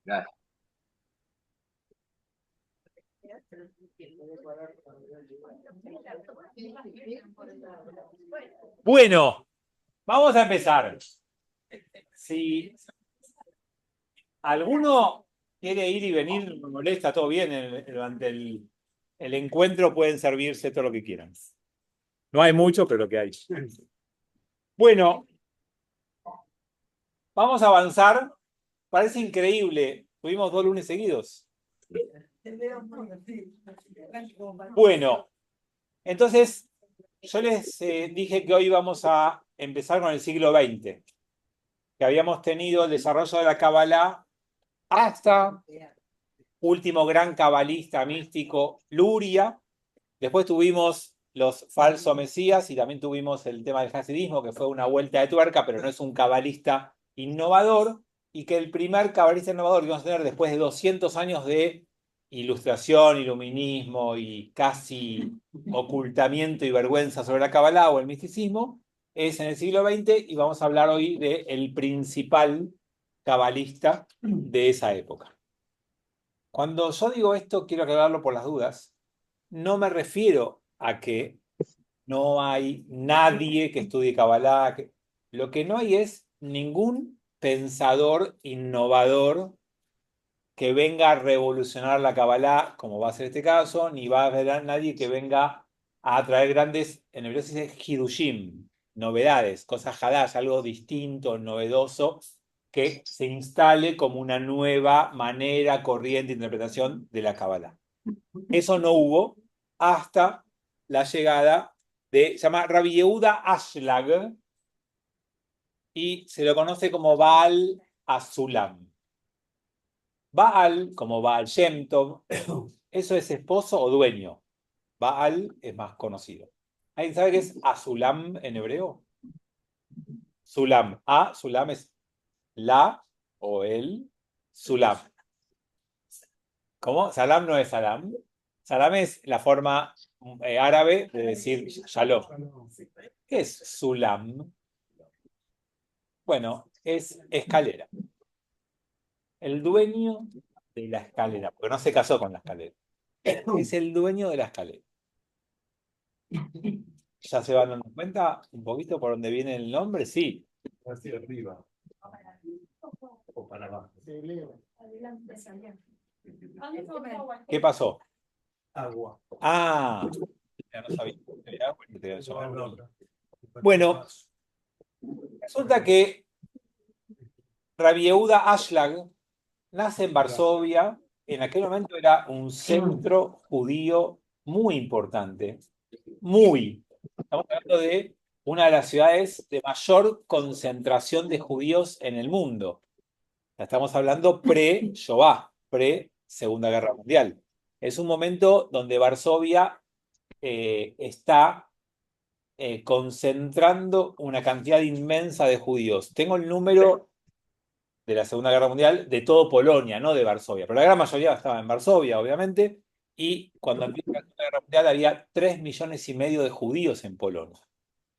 Gracias. Bueno, vamos a empezar. Si alguno quiere ir y venir, no me molesta, todo bien. Durante el encuentro pueden servirse todo lo que quieran. No hay mucho, pero lo que hay. Bueno, vamos a avanzar. Parece increíble. Tuvimos 2 lunes seguidos. Bueno, entonces yo les dije que hoy vamos a empezar con el siglo XX, que habíamos tenido el desarrollo de la Kabbalah hasta último gran cabalista místico, Luria. Después tuvimos los falsos mesías y también tuvimos el tema del hasidismo, que fue una vuelta de tuerca, pero no es un cabalista innovador. Y que el primer cabalista innovador que vamos a tener después de 200 años de ilustración, iluminismo y casi ocultamiento y vergüenza sobre la Kabbalah o el misticismo, es en el siglo XX y vamos a hablar hoy del principal cabalista de esa época. Cuando yo digo esto, quiero aclararlo por las dudas, no me refiero a que no hay nadie que estudie Kabbalah. Lo que no hay es ningún pensador innovador que venga a revolucionar la Kabbalah, como va a ser este caso, ni va a haber nadie que venga a traer grandes, en hebreo se dice hidushim, novedades, cosas hadash, algo distinto, novedoso, que se instale como una nueva manera, corriente de interpretación de la Kabbalah. Eso no hubo hasta la llegada se llama Rabbi Yehuda Ashlag, y se lo conoce como Baal Azulam. Baal, como Baal Shem Tov, eso es esposo o dueño. Baal es más conocido. ¿Alguien sabe qué es Azulam en hebreo? Sulam. Sulam es la o el Sulam. ¿Cómo? Salam no es salam. Salam es la forma árabe de decir shalom. ¿Qué es Sulam? Bueno, es escalera. El dueño de la escalera, porque no se casó con la escalera. Es el dueño de la escalera. ¿Ya se van dando cuenta un poquito por dónde viene el nombre? Sí. Hacia arriba o para abajo. ¿Qué pasó? Agua. Ya no sabía. Bueno, resulta que Rabbi Yehuda Ashlag nace en Varsovia. En aquel momento era un centro judío muy importante. Muy. Estamos hablando de una de las ciudades de mayor concentración de judíos en el mundo. Estamos hablando pre-Shoah, pre-Segunda Guerra Mundial. Es un momento donde Varsovia está concentrando una cantidad inmensa de judíos. Tengo el número de la Segunda Guerra Mundial de todo Polonia, no de Varsovia, pero la gran mayoría estaba en Varsovia, obviamente, y cuando empieza la Segunda Guerra Mundial había 3,5 millones de judíos en Polonia.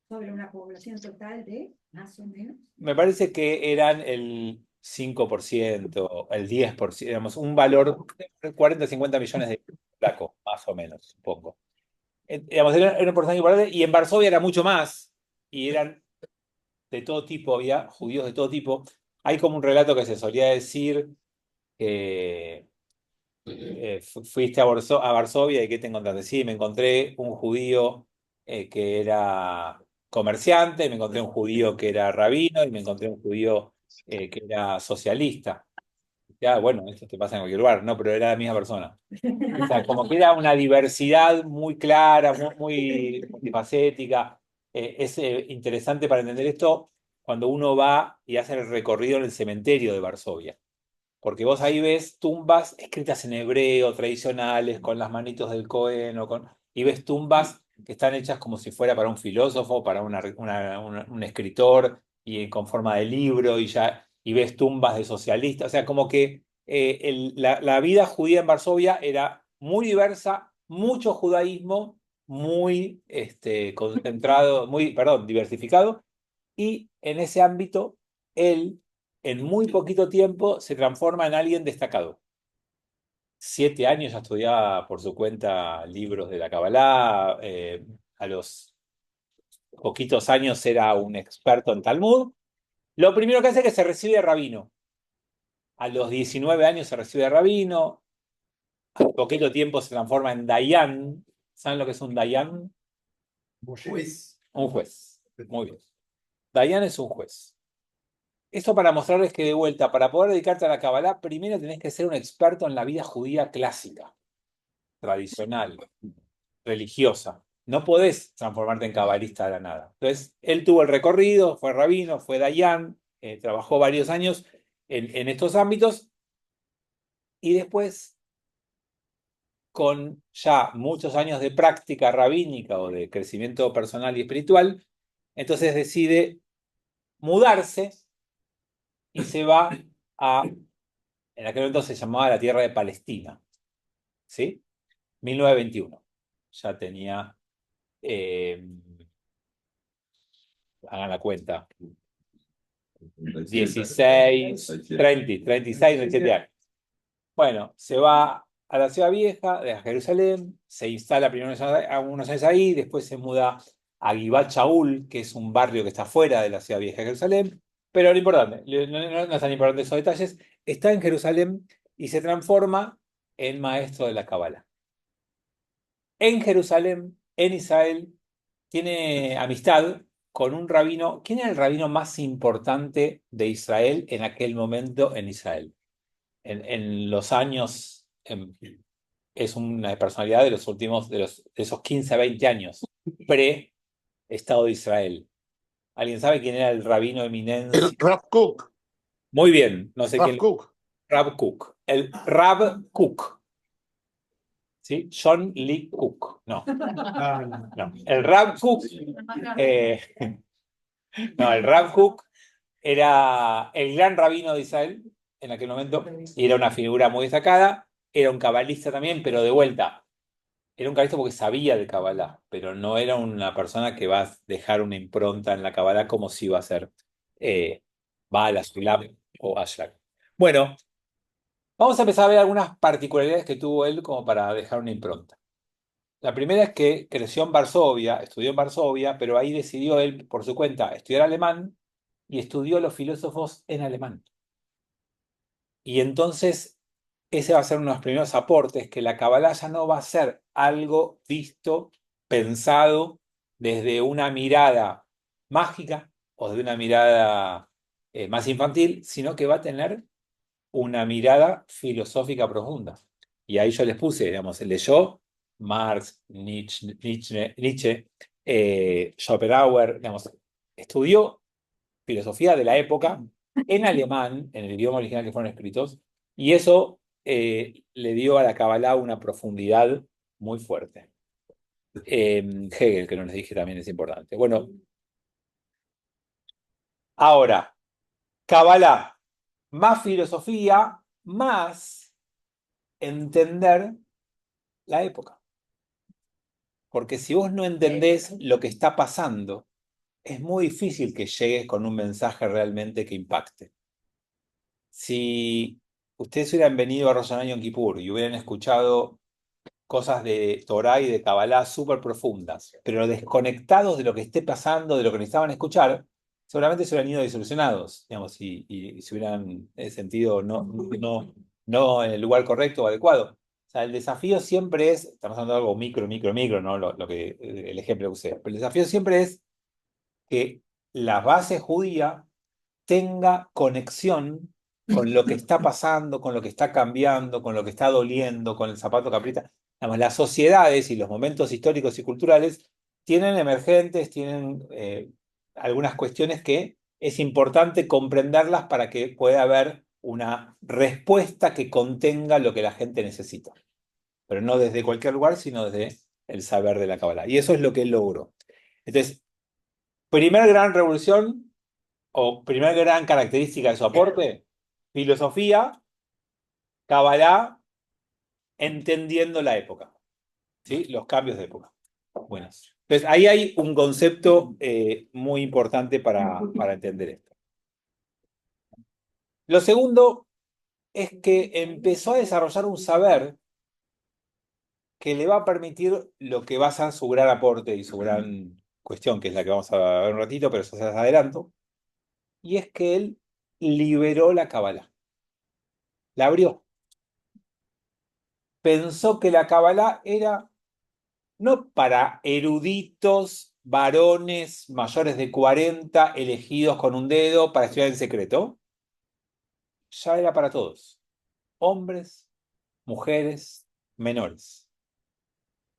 Sobre una población total de, más o menos. Me parece que eran el 5%, el 10%, digamos, un valor de 40, 50 millones de polacos, más o menos, supongo. Digamos, era un porcentaje importante, y en Varsovia era mucho más, y eran de todo tipo, había judíos de todo tipo. Hay como un relato que se solía decir que fuiste a Varsovia y ¿qué te encontraste? Sí, me encontré un judío que era comerciante, me encontré un judío que era rabino y me encontré un judío que era socialista. Ya, bueno, esto te pasa en cualquier lugar, no, pero era la misma persona. O sea, como que era una diversidad muy clara, muy multifacética. Es interesante para entender esto cuando uno va y hace el recorrido en el cementerio de Varsovia. Porque vos ahí ves tumbas escritas en hebreo, tradicionales, con las manitos del Cohen, y ves tumbas que están hechas como si fuera para un filósofo, para un escritor, y con forma de libro, y ves tumbas de socialistas. O sea, como que la vida judía en Varsovia era muy diversa, mucho judaísmo, muy concentrado, muy, perdón, diversificado, y en ese ámbito él en muy poquito tiempo se transforma en alguien destacado. 7 años ya estudiaba por su cuenta libros de la Kabbalah, a los poquitos años era un experto en Talmud. Lo primero que hace es que se recibe de rabino. A los 19 años se recibe de rabino, al poquito tiempo se transforma en Dayan. ¿Saben lo que es un Dayan? Juez. Un juez. Muy bien. Dayan es un juez. Esto para mostrarles que de vuelta, para poder dedicarte a la Kabbalah, primero tenés que ser un experto en la vida judía clásica, tradicional, religiosa. No podés transformarte en cabalista de la nada. Entonces, él tuvo el recorrido, fue rabino, fue Dayan, trabajó varios años en estos ámbitos y después, con ya muchos años de práctica rabínica o de crecimiento personal y espiritual, entonces decide mudarse y se va a, en aquel momento se llamaba la tierra de Palestina, ¿sí? 1921. Ya tenía, hagan la cuenta, 16, 30, 36, 37 años. Bueno, se va a la ciudad vieja, a Jerusalén, se instala primero unos años ahí, después se muda a Givat Shaul, que es un barrio que está fuera de la ciudad vieja de Jerusalén, pero lo importante, no es tan importante esos detalles, está en Jerusalén y se transforma en maestro de la Kabbalah. En Jerusalén, en Israel, tiene amistad con un rabino. ¿Quién era el rabino más importante de Israel en aquel momento en Israel? En los años, es una personalidad de los últimos, de esos 15 a 20 años, pre-Estado de Israel. ¿Alguien sabe quién era el rabino eminente? Rav Kook. Muy bien, no sé Rav quién. Kook. Rab Kook. El Rab Kook. ¿Sí? John Lee Cook. No, no. El Rab Kook. No, el Rab Kook era el gran rabino de Israel en aquel momento y era una figura muy destacada. Era un cabalista también, pero de vuelta, era un cabalista porque sabía de Kabbalah, pero no era una persona que va a dejar una impronta en la Kabbalah como si iba a ser Baal HaSulam o Ashlag. Bueno, vamos a empezar a ver algunas particularidades que tuvo él como para dejar una impronta. La primera es que creció en Varsovia, estudió en Varsovia, pero ahí decidió él, por su cuenta, estudiar alemán y estudió los filósofos en alemán. Y entonces, ese va a ser uno de los primeros aportes, que la Kabbalah ya no va a ser algo visto, pensado desde una mirada mágica o de una mirada más infantil, sino que va a tener una mirada filosófica profunda. Y ahí yo les puse, digamos, leyó Marx, Nietzsche, Schopenhauer, digamos, estudió filosofía de la época en alemán, en el idioma original que fueron escritos, y eso le dio a la Kabbalah una profundidad muy fuerte. Hegel, que no les dije, también es importante. Bueno, ahora, Kabbalah, más filosofía, más entender la época. Porque si vos no entendés lo que está pasando, es muy difícil que llegues con un mensaje realmente que impacte. Si ustedes hubieran venido a Rosh Hashanah y Yom Kippur y hubieran escuchado cosas de Torah y de Kabbalah súper profundas, pero desconectados de lo que esté pasando, de lo que necesitaban escuchar, seguramente se hubieran ido disolucionados, digamos, y se hubieran sentido no en el lugar correcto o adecuado. O sea, el desafío siempre es, estamos hablando de algo micro, ¿no? El ejemplo que usé, pero el desafío siempre es que la base judía tenga conexión con lo que está pasando, con lo que está cambiando, con lo que está doliendo, con el zapato que aprieta. Digamos, las sociedades y los momentos históricos y culturales tienen emergentes, tienen algunas cuestiones que es importante comprenderlas para que pueda haber una respuesta que contenga lo que la gente necesita. Pero no desde cualquier lugar, sino desde el saber de la Kabbalah. Y eso es lo que él logró. Entonces, primera gran revolución o primera gran característica de su aporte, filosofía, Kabbalah, entendiendo la época, ¿sí? Los cambios de época. Bueno, entonces ahí hay un concepto muy importante para entender esto. Lo segundo es que empezó a desarrollar un saber que le va a permitir lo que va a ser su gran aporte y su gran cuestión, que es la que vamos a ver un ratito, pero eso se las adelanto, y es que él liberó la Kabbalah, la abrió. Pensó que la Kabbalah era no para eruditos, varones mayores de 40, elegidos con un dedo para estudiar en secreto, ya era para todos, hombres, mujeres, menores.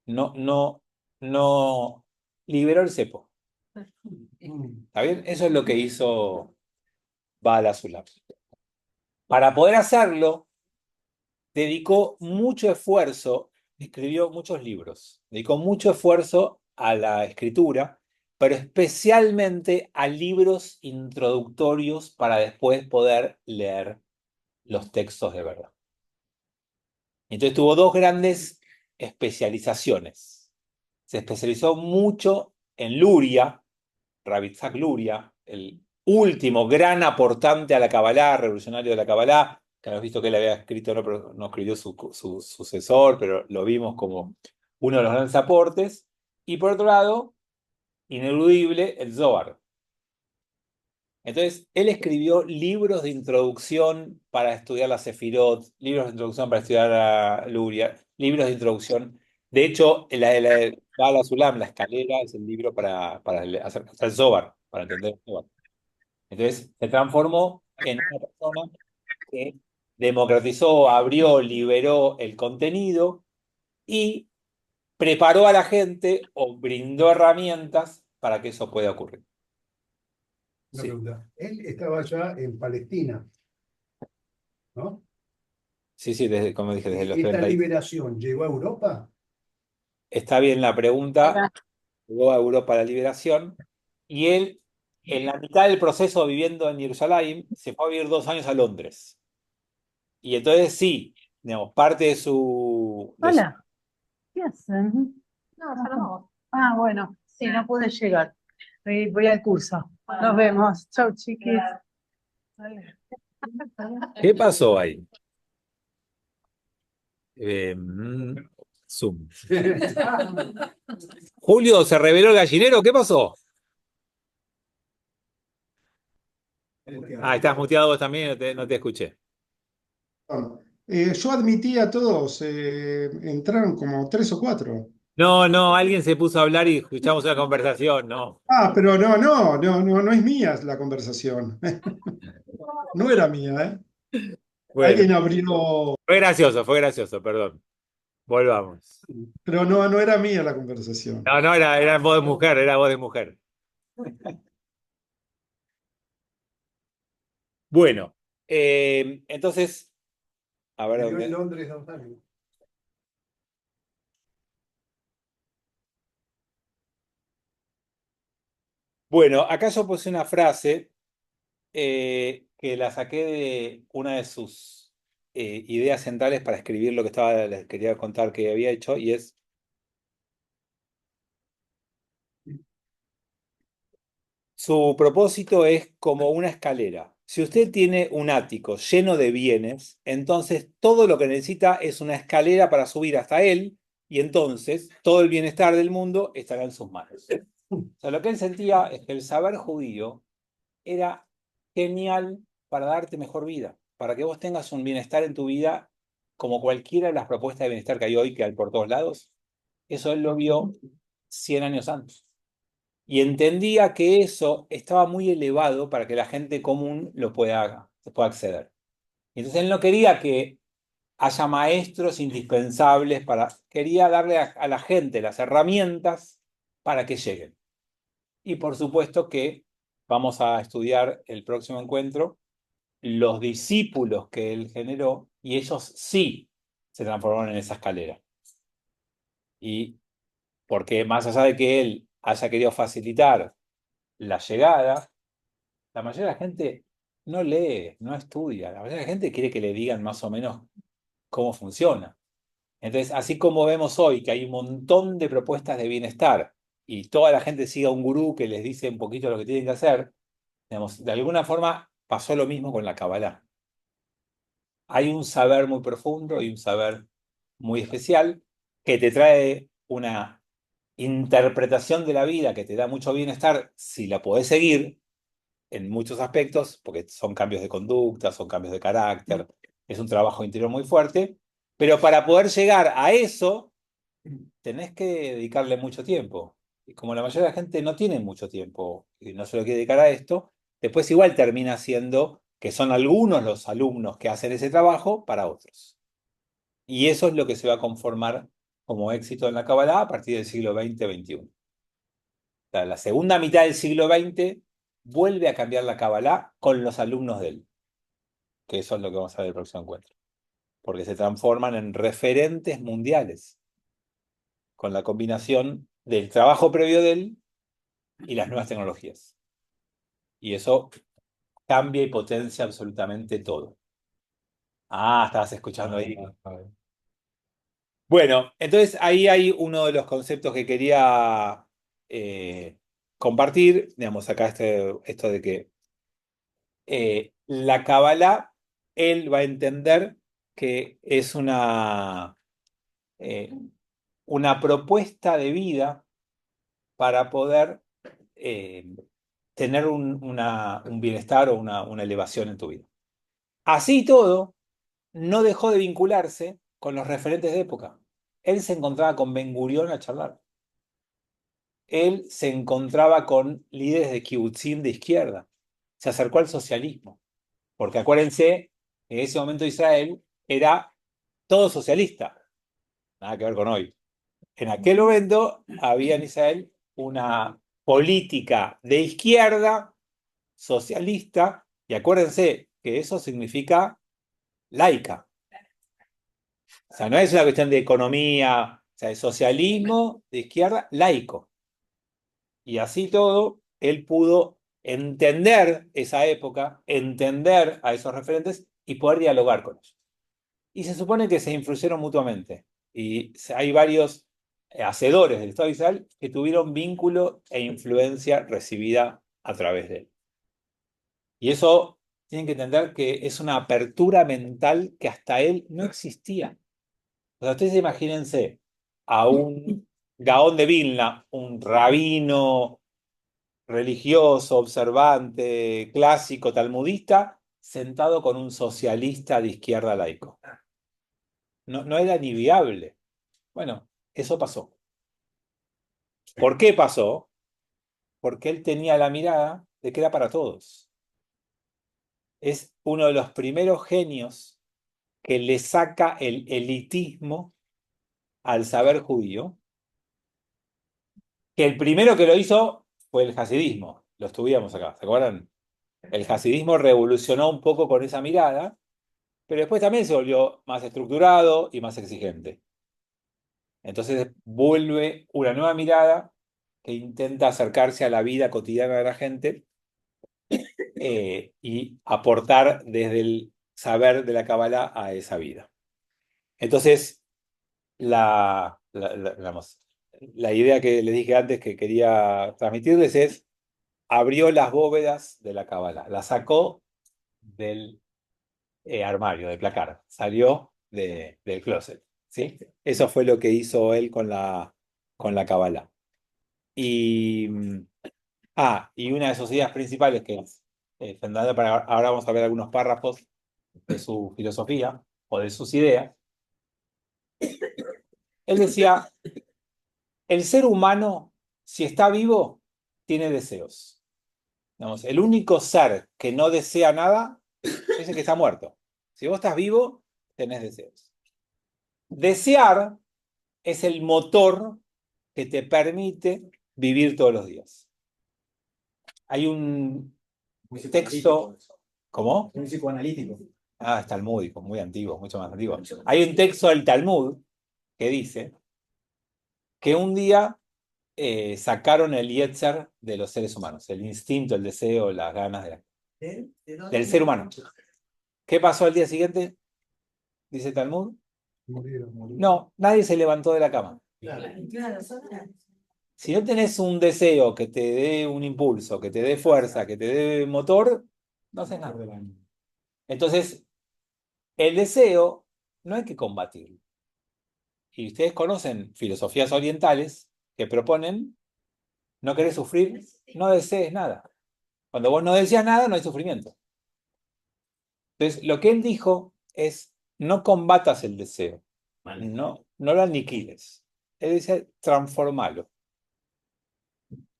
No, no, no liberó el cepo. ¿Está bien? Eso es lo que hizo Baal HaSulam. Para poder hacerlo, dedicó mucho esfuerzo, escribió muchos libros, dedicó mucho esfuerzo a la escritura, pero especialmente a libros introductorios para después poder leer los textos de verdad. Entonces tuvo dos grandes especializaciones. Se especializó mucho en Luria, Rabbi Isaac Luria, el último gran aportante a la Kabbalah, revolucionario de la Kabbalah, que habíamos visto que él había escrito, no, pero no escribió su sucesor, pero lo vimos como uno de los grandes aportes. Y por otro lado, ineludible, el Zohar. Entonces, él escribió libros de introducción para estudiar la Sefirot, libros de introducción para estudiar a Luria, libros de introducción. De hecho, la Baal HaSulam, la escalera, es el libro para hacer el Zohar, para entender el Zohar. Entonces, se transformó en una persona que democratizó, abrió, liberó el contenido y preparó a la gente o brindó herramientas para que eso pueda ocurrir. Una Sí. pregunta. Él estaba ya en Palestina, ¿no? Sí, sí, como dije, desde los ¿Esta 30. liberación llegó a Europa? Está bien la pregunta. Llegó a Europa la liberación y él, en la mitad del proceso viviendo en Jerusalén, se fue a vivir 2 años a Londres. Y entonces sí, digamos, parte de su. Hola, ¿qué hacen? No, saludamos. Ah, bueno, sí, no pude llegar. Voy al curso. Nos vemos. Chau, chiquis. ¿Qué pasó ahí? Zoom. Julio, ¿se reveló el gallinero? ¿Qué pasó? Ah, estás muteado vos también, no te escuché. Yo admití a todos, entraron como 3 o 4. No, no, alguien se puso a hablar y escuchamos una conversación, no. Ah, pero no es mía la conversación. No era mía, ¿eh? Bueno, Alguien abrió, fue gracioso, perdón. Volvamos. pero no era mía la conversación. No, no, era voz de mujer, era voz de mujer. Bueno, entonces, a ver Vivió en dónde. Londres 2 años. Bueno, acá yo puse una frase que la saqué de una de sus ideas centrales para escribir lo que les quería contar que había hecho, y es: su propósito es como una escalera. Si usted tiene un ático lleno de bienes, entonces todo lo que necesita es una escalera para subir hasta él, y entonces todo el bienestar del mundo estará en sus manos. O sea, lo que él sentía es que el saber judío era genial para darte mejor vida, para que vos tengas un bienestar en tu vida como cualquiera de las propuestas de bienestar que hay hoy, que hay por todos lados. Eso él lo vio 100 años antes. Y entendía que eso estaba muy elevado para que la gente común pueda acceder. Y entonces él no quería que haya maestros indispensables quería darle a la gente las herramientas para que lleguen. Y por supuesto que vamos a estudiar el próximo encuentro los discípulos que él generó, y ellos sí se transformaron en esa escalera. Y porque más allá de que él haya querido facilitar la llegada, la mayoría de la gente no lee, no estudia. La mayoría de la gente quiere que le digan más o menos cómo funciona. Entonces, así como vemos hoy que hay un montón de propuestas de bienestar y toda la gente sigue a un gurú que les dice un poquito lo que tienen que hacer, digamos, de alguna forma pasó lo mismo con la Kabbalah. Hay un saber muy profundo y un saber muy especial que te trae una interpretación de la vida que te da mucho bienestar si la podés seguir en muchos aspectos, porque son cambios de conducta, son cambios de carácter, es un trabajo interior muy fuerte, pero para poder llegar a eso, tenés que dedicarle mucho tiempo. Y como la mayoría de la gente no tiene mucho tiempo y no se lo quiere dedicar a esto, después igual termina siendo que son algunos los alumnos que hacen ese trabajo para otros. Y eso es lo que se va a conformar como éxito en la Kabbalah a partir del siglo XX-XXI. La segunda mitad del siglo XX vuelve a cambiar la Kabbalah con los alumnos de él, que eso es lo que vamos a ver en el próximo encuentro, porque se transforman en referentes mundiales con la combinación del trabajo previo de él y las nuevas tecnologías. Y eso cambia y potencia absolutamente todo. Ah, estabas escuchando ahí. Bueno, entonces ahí hay uno de los conceptos que quería compartir. Digamos, acá esto de que la Kabbalah, él va a entender que es eh, una propuesta de vida para poder eh, tener un bienestar o una elevación en tu vida. Así y todo, no dejó de vincularse con los referentes de época. Él se encontraba con Ben Gurión a charlar. Él se encontraba con líderes de kibutzim de izquierda. Se acercó al socialismo. Porque acuérdense que en ese momento Israel era todo socialista. Nada que ver con hoy. En aquel momento había en Israel una política de izquierda socialista, y acuérdense que eso significa laica. O sea, no es una cuestión de economía, o sea, es socialismo de izquierda laico. Y así todo, él pudo entender esa época, entender a esos referentes y poder dialogar con ellos. Y se supone que se influyeron mutuamente. Y hay varios hacedores del Estado de Israel que tuvieron vínculo e influencia recibida a través de él. Y eso tienen que entender que es una apertura mental que hasta él no existía. O sea, ustedes imagínense a un Gaón de Vilna, un rabino religioso, observante, clásico, talmudista, sentado con un socialista de izquierda laico. No era ni viable. Bueno, eso pasó. ¿Por qué pasó? Porque él tenía la mirada de que era para todos. Es uno de los primeros genios que le saca el elitismo al saber judío, que el primero que lo hizo fue el hasidismo. Lo estudiamos acá, ¿se acuerdan? El hasidismo revolucionó un poco con esa mirada, pero después también se volvió más estructurado y más exigente. Entonces vuelve una nueva mirada que intenta acercarse a la vida cotidiana de la gente y aportar desde el saber de la Kabbalah a esa vida. Entonces, digamos, la idea que les dije antes que quería transmitirles es, abrió las bóvedas de la Kabbalah, la sacó del armario, del placar, salió del closet, ¿sí? Eso fue lo que hizo él con la Kabbalah. Y, y una de sus ideas principales, que es fundamental para ahora vamos a ver algunos párrafos de su filosofía o de sus ideas. Él decía, el ser humano, si está vivo, tiene deseos. Digamos, el único ser que no desea nada es el que está muerto. Si vos estás vivo, tenés deseos. Desear es el motor que te permite vivir todos los días. Hay un texto... ¿Cómo? Un psicoanalítico. Es talmúdico, muy antiguo, mucho más antiguo. Hay un texto del Talmud que dice que un día sacaron el yetzer de los seres humanos, el instinto, el deseo, las ganas del ser humano. ¿Qué pasó al día siguiente? Dice Talmud. Murieron. No, nadie se levantó de la cama. Si no tenés un deseo que te dé un impulso, que te dé fuerza, que te dé motor, no haces nada. Entonces, El deseo no hay que combatirlo. Y ustedes conocen filosofías orientales que proponen, no querés sufrir, no desees nada. Cuando vos no deseas nada, no hay sufrimiento. Entonces, lo que él dijo es, no combatas el deseo, no lo aniquiles. Él dice, transformalo.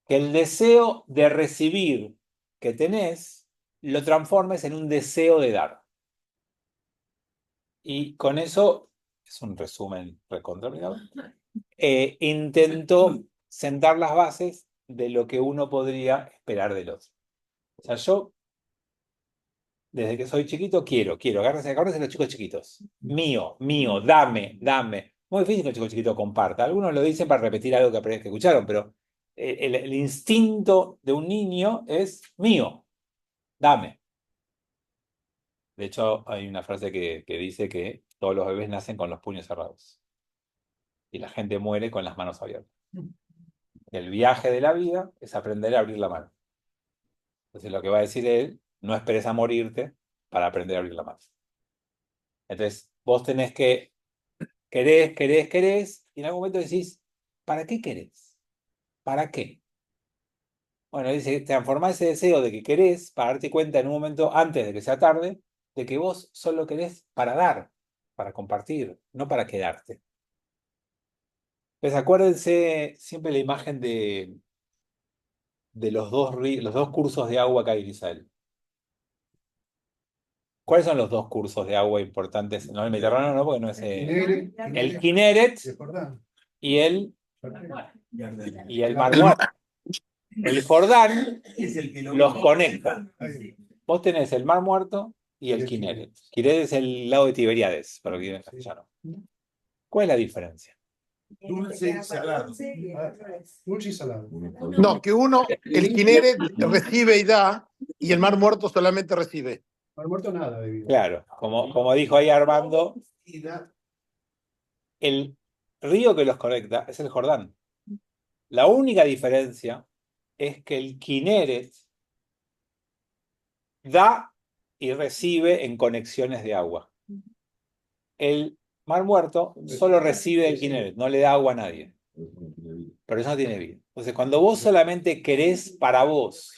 Que el deseo de recibir que tenés, lo transformes en un deseo de dar. Y con eso, es un resumen recontra, intentó sentar las bases de lo que uno podría esperar del otro. O sea, yo, desde que soy chiquito, quiero, agárrense los chicos chiquitos. Mío, dame. Muy difícil que un chico chiquito comparta. Algunos lo dicen para repetir algo que escucharon, pero el instinto de un niño es mío, dame. De hecho, hay una frase que dice que todos los bebés nacen con los puños cerrados y la gente muere con las manos abiertas. El viaje de la vida es aprender a abrir la mano. Entonces lo que va a decir él, no esperes a morirte para aprender a abrir la mano. Entonces vos tenés que querés, y en algún momento decís, ¿para qué querés? ¿Para qué? Bueno, dice, transformá ese deseo de que querés para darte cuenta en un momento antes de que sea tarde, de que vos solo querés para dar, para compartir, no para quedarte. Pues acuérdense siempre la imagen de los dos cursos de agua que hay en Israel. ¿Cuáles son los dos cursos de agua importantes? No, el Mediterráneo no, porque no es el Kineret de Jordán. y el Mar Muerto. El Jordán los conecta. Vos tenés el Mar Muerto y el Kineret. Kineret es el lago de Tiberíades, para que en castellano. ¿Cuál es la diferencia? Dulce y salado. Dulce y salado. No, que uno, el Kineret recibe y da, y el Mar Muerto solamente recibe. Mar Muerto nada de vida. Claro, como dijo ahí Armando, el río que los conecta es el Jordán. La única diferencia es que el Kineret da y recibe en conexiones de agua. El Mar Muerto solo recibe del Kineret, no le da agua a nadie. Pero eso no tiene vida. Entonces, cuando vos solamente querés para vos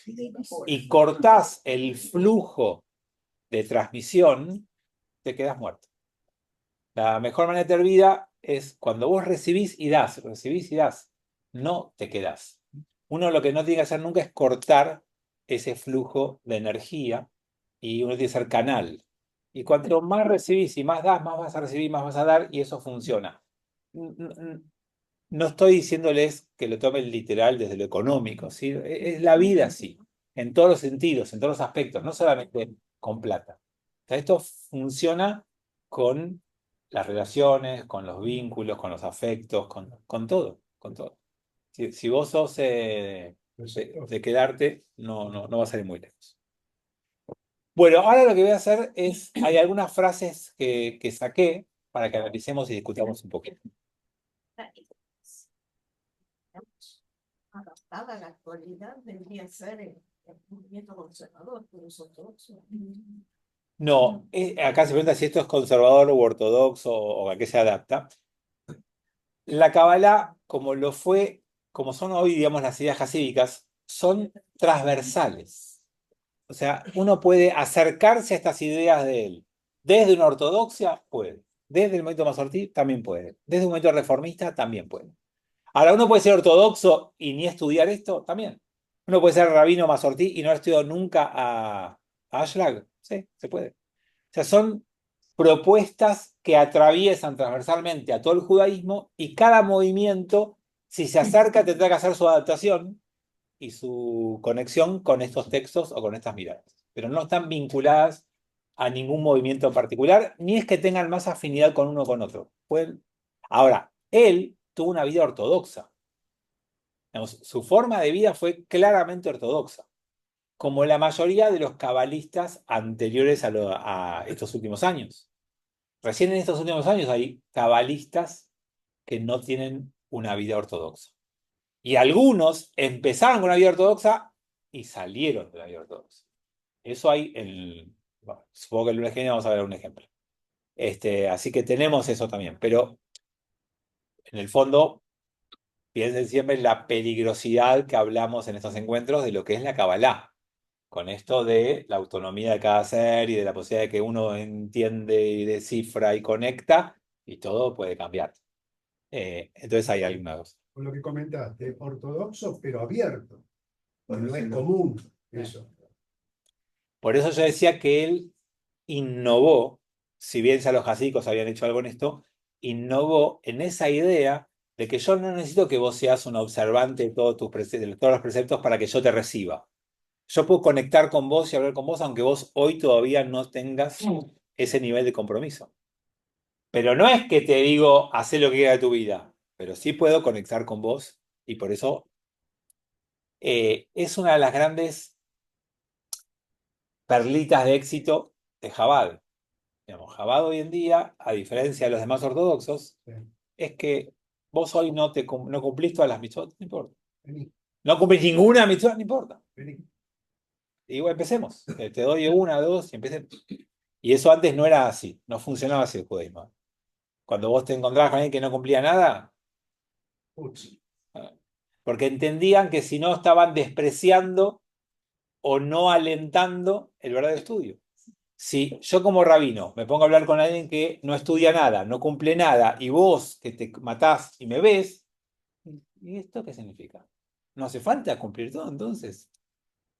y cortás el flujo de transmisión, te quedas muerto. La mejor manera de tener vida es cuando vos recibís y das, no te quedás. Uno lo que no tiene que hacer nunca es cortar ese flujo de energía y uno tiene que ser canal. Y cuanto más recibís y más das, más vas a recibir, más vas a dar y eso funciona. No estoy diciéndoles que lo tomen literal desde lo económico, ¿sí? Es la vida así, en todos los sentidos, en todos los aspectos, no solamente con plata. O sea, esto funciona con las relaciones, con los vínculos, con los afectos, con todo, con todo. Si vos sos de quedarte, no vas a salir muy lejos. Bueno, ahora lo que voy a hacer es, hay algunas frases que saqué para que analicemos y discutamos un poquito. Adaptada a la actualidad debería ser el movimiento conservador por los ortodoxos. No, acá se pregunta si esto es conservador o ortodoxo o a qué se adapta. La Kabbalah, como son hoy, digamos, las ideas hasídicas, son transversales. O sea, uno puede acercarse a estas ideas de él. Desde una ortodoxia, puede. Desde el movimiento masortí, también puede. Desde un movimiento reformista, también puede. Ahora, uno puede ser ortodoxo y ni estudiar esto, también. Uno puede ser rabino masortí y no haber estudiado nunca a Ashlag. Sí, se puede. O sea, son propuestas que atraviesan transversalmente a todo el judaísmo y cada movimiento, si se acerca, tendrá que hacer su adaptación y su conexión con estos textos o con estas miradas. Pero no están vinculadas a ningún movimiento en particular, ni es que tengan más afinidad con uno o con otro. Ahora, él tuvo una vida ortodoxa. Digamos, su forma de vida fue claramente ortodoxa, como la mayoría de los cabalistas anteriores a estos últimos años. Recién en estos últimos años hay cabalistas que no tienen una vida ortodoxa. Y algunos empezaron con una vida ortodoxa y salieron de la vida ortodoxa. Eso hay, bueno, supongo que el lunes que viene vamos a ver un ejemplo. Así que tenemos eso también. Pero en el fondo, piensen siempre en la peligrosidad que hablamos en estos encuentros de lo que es la Kabbalah. Con esto de la autonomía de cada ser y de la posibilidad de que uno entiende y descifra y conecta, y todo puede cambiar. Entonces hay algunas. Con lo que comentaste, ortodoxo, pero abierto. No es común eso. Por eso yo decía que él innovó, si bien ya los jasicos habían hecho algo en esto, innovó en esa idea de que yo no necesito que vos seas un observante de todos de todos los preceptos para que yo te reciba. Yo puedo conectar con vos y hablar con vos, aunque vos hoy todavía no tengas ese nivel de compromiso. Pero no es que te digo, haz lo que quieras de tu vida, pero sí puedo conectar con vos y por eso es una de las grandes perlitas de éxito de Chabad. Digamos, Chabad hoy en día, a diferencia de los demás ortodoxos, Sí. es que vos hoy no cumplís todas las mitzvot, no importa. Vení, No cumplís ninguna mitzvot, no importa. vení. Y bueno, empecemos. Te doy una, dos y empecemos. Y eso antes no era así, no funcionaba así el judaísmo. Cuando vos te encontrabas con alguien que no cumplía nada, Ups. porque entendían que si no estaban despreciando o no alentando el verdadero estudio. Si yo como rabino me pongo a hablar con alguien que no estudia nada, no cumple nada, y vos que te matás y me ves, ¿y esto qué significa? No hace falta cumplir todo, entonces.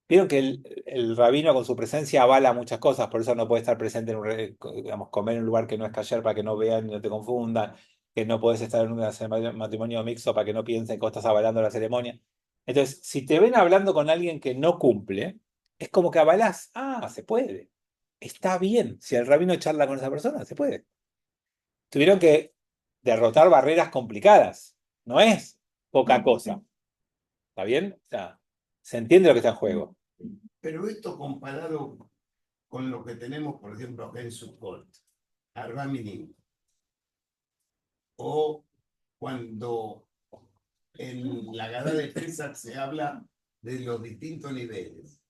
Vieron que el rabino con su presencia avala muchas cosas, por eso no puede estar presente en digamos, comer en un lugar que no es kasher para que no vean y no te confundan, que no puedes estar en un matrimonio mixto para que no piensen que vos estás avalando la ceremonia. Entonces, si te ven hablando con alguien que no cumple, es como que avalás, se puede. Está bien, si el rabino charla con esa persona, se puede. Tuvieron que derrotar barreras complicadas, no es poca cosa. ¿Está bien? O sea, se entiende lo que está en juego. Pero esto comparado con lo que tenemos, por ejemplo, acá en Sukkot, Arba Minim, o cuando en la Gadá de Pesach se habla de los distintos niveles,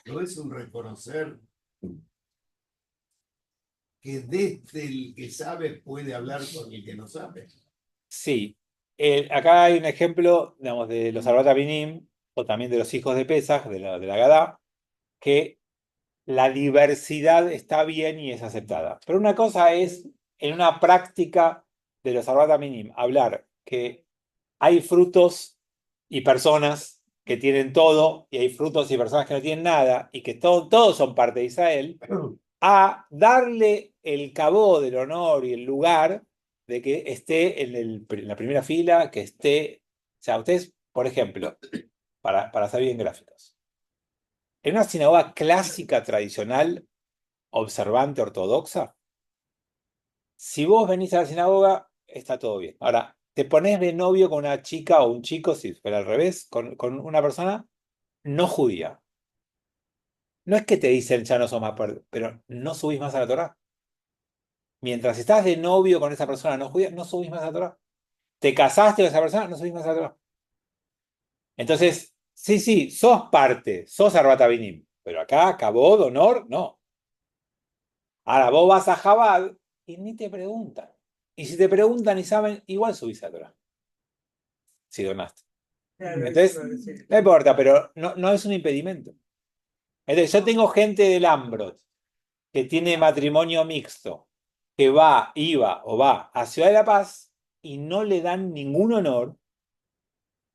¿no es un reconocer que desde el que sabe puede hablar con el que no sabe? Sí. Acá hay un ejemplo, digamos, de los Arbat Aminim, o también de los hijos de Pesach, de la Gadá, que la diversidad está bien y es aceptada. Pero una cosa es, en una práctica de los Arbat Aminim, hablar que hay frutos y personas que tienen todo, y hay frutos y personas que no tienen nada, y que todos son parte de Israel, a darle el cabo del honor y el lugar de que esté en la primera fila, que esté. O sea, ustedes, por ejemplo, para ser bien gráficos, en una sinagoga clásica, tradicional, observante, ortodoxa, si vos venís a la sinagoga, está todo bien. Ahora, te pones de novio con una chica o un chico, si fuera al revés, con una persona no judía. No es que te dicen ya no sos más, pero no subís más a la Torá. Mientras estás de novio con esa persona no judía, no subís más a la Torá. Te casaste con esa persona, no subís más a la Torá. Entonces, sí, sos parte, sos Arbat Aminim, pero acá, cabod, honor, no. Ahora vos vas a Jabal y ni te preguntan. Y si te preguntan y saben, igual subís a la Torá. Si donaste. Entonces, no importa, pero no es un impedimento. Entonces, yo tengo gente del Ambrot que tiene matrimonio mixto, que iba a Ciudad de la Paz y no le dan ningún honor,